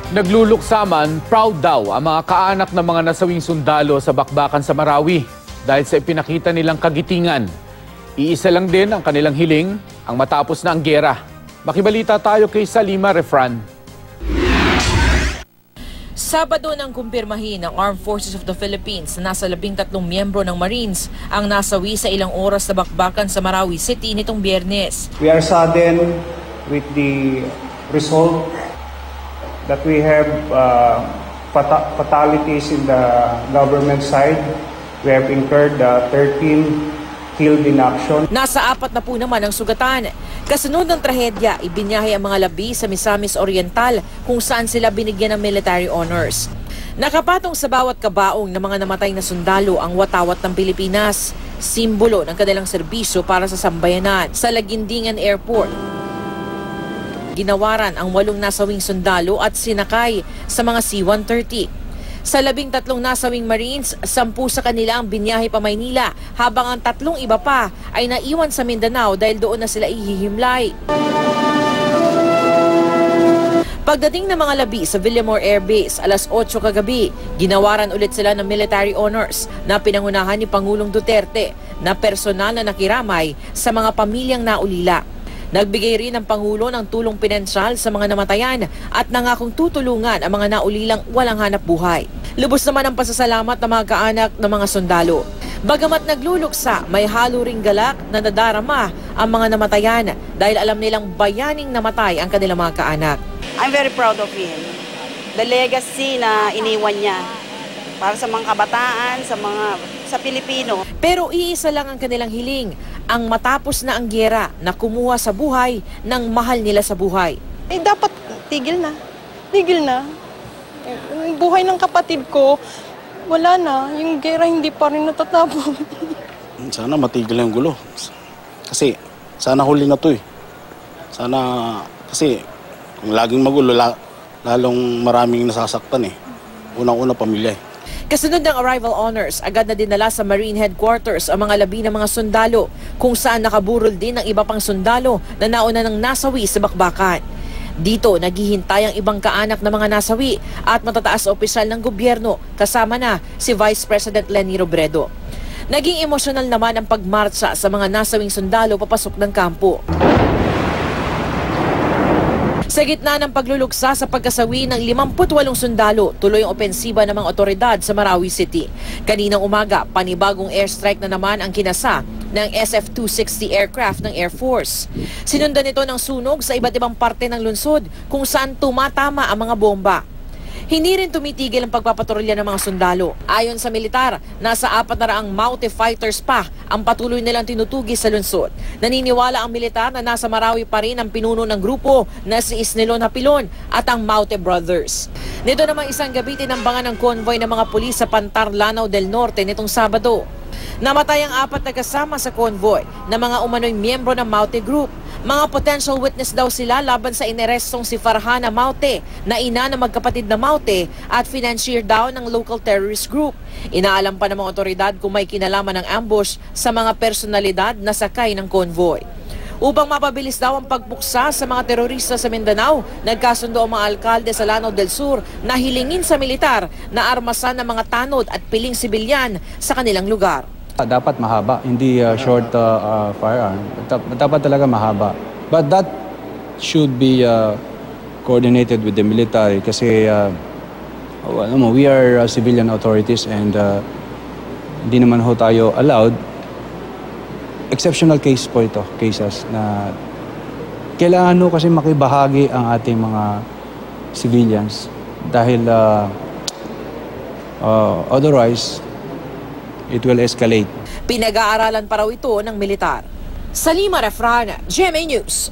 Nagluluksaman, proud daw ang mga kaanak ng mga nasawing sundalo sa bakbakan sa Marawi dahil sa ipinakita nilang kagitingan. Iisa lang din ang kanilang hiling, ang matapos na ang giyera. Makibalita tayo kay Salima Refran. Sabado nang kumpirmahin ng Armed Forces of the Philippines na nasa 13 miyembro ng Marines ang nasawi sa ilang oras na bakbakan sa Marawi City nitong Biyernes. We are saddened with the result that we have fatalities in the government side. We have incurred 13 killed in action. Nasa 4 na po naman ang sugatan. Kasunod ng trahedya, ibinyahe ang mga labi sa Misamis Oriental kung saan sila binigyan ng military honors. Nakapatong sa bawat kabaong ng mga namatay na sundalo ang watawat ng Pilipinas, simbolo ng kanilang serbisyo para sa sambayanan. Sa Laguindingan Airport, ginawaran ang 8 nasawing sundalo at sinakay sa mga C-130. Sa 13 nasawing Marines, 10 sa kanila ang binyahe pa Maynila, habang ang 3 iba pa ay naiwan sa Mindanao dahil doon na sila ihihimlay. Pagdating ng mga labi sa Villamor Air Base, alas 8 kagabi, ginawaran ulit sila ng military honors na pinangunahan ni Pangulong Duterte na personal na nakiramay sa mga pamilyang naulila. Nagbigay rin ang Pangulo ng tulong pinansyal sa mga namatayan at nangakong tutulungan ang mga naulilang walang hanap buhay. Lubos naman ang pasasalamat ng mga kaanak ng mga sundalo. Bagamat nagluluksa, may halo ring galak na nadarama ang mga namatayan dahil alam nilang bayaning namatay ang kanilang mga kaanak. I'm very proud of him. The legacy na iniwan niya para sa mga kabataan, sa Pilipino. Pero iisa lang ang kanilang hiling, ang matapos na ang giyera na kumuha sa buhay ng mahal nila sa buhay. Eh dapat tigil na. Tigil na. Yung buhay ng kapatid ko, wala na. Yung giyera hindi pa rin natatapos. Sana matigil yung gulo. Kasi sana huli na to eh. Sana kasi kung laging magulo, lalong maraming nasasaktan eh. Unang-una pamilya eh. Kasunod ng arrival honors, agad na dinala sa Marine Headquarters ang mga labi ng mga sundalo, kung saan nakaburol din ng iba pang sundalo na nauna ng nasawi sa bakbakan. Dito, naghihintay ang ibang kaanak ng mga nasawi at matataas opisyal ng gobyerno, kasama na si Vice President Leni Robredo. Naging emosyonal naman ang pagmarcha sa mga nasawing sundalo papasok ng kampo. Sa gitna ng pagluluksa sa pagkasawi ng 58 sundalo, tuloy ang opensiba ng mga otoridad sa Marawi City. Kaninang umaga, panibagong airstrike na naman ang kinasa ng SF-260 aircraft ng Air Force. Sinundan ito ng sunog sa iba't ibang parte ng lungsod kung saan tumatama ang mga bomba. Hindi rin tumitigil ang pagpapatrolya ng mga sundalo. Ayon sa militar, nasa 400 Maute fighters pa ang patuloy nilang tinutugis sa lungsod. Naniniwala ang militar na nasa Marawi pa rin ang pinuno ng grupo na si Isnilon Hapilon at ang Maute Brothers. Nito namang isang gabi tinambangan ng convoy ng mga pulis sa Pantar, Lanao del Norte nitong Sabado. Namatay ang 4 na kasama sa convoy na mga umano'y miyembro ng Maute Group. Mga potential witness daw sila laban sa inerestong si Farhana Maute na ina ng magkapatid na Maute at financier daw ng local terrorist group. Inaalam pa ng mga otoridad kung may kinalaman ng ambush sa mga personalidad na sakay ng convoy. Upang mapabilis daw ang pagpuksa sa mga terorista sa Mindanao, nagkasundo ang mga alkalde sa Lanao del Sur na hilingin sa militar na armasan ng mga tanod at piling sibilyan sa kanilang lugar. Dapat mahaba, hindi short firearm. Dapat talaga mahaba. But that should be coordinated with the military kasi we are civilian authorities and hindi naman ho tayo allowed. Exceptional case po ito, cases na kailangan ho kasi makibahagi ang ating mga civilians dahil otherwise it will escalate. Pinag-aaralan pa raw ito ng militar. Salima Refran, GMA News.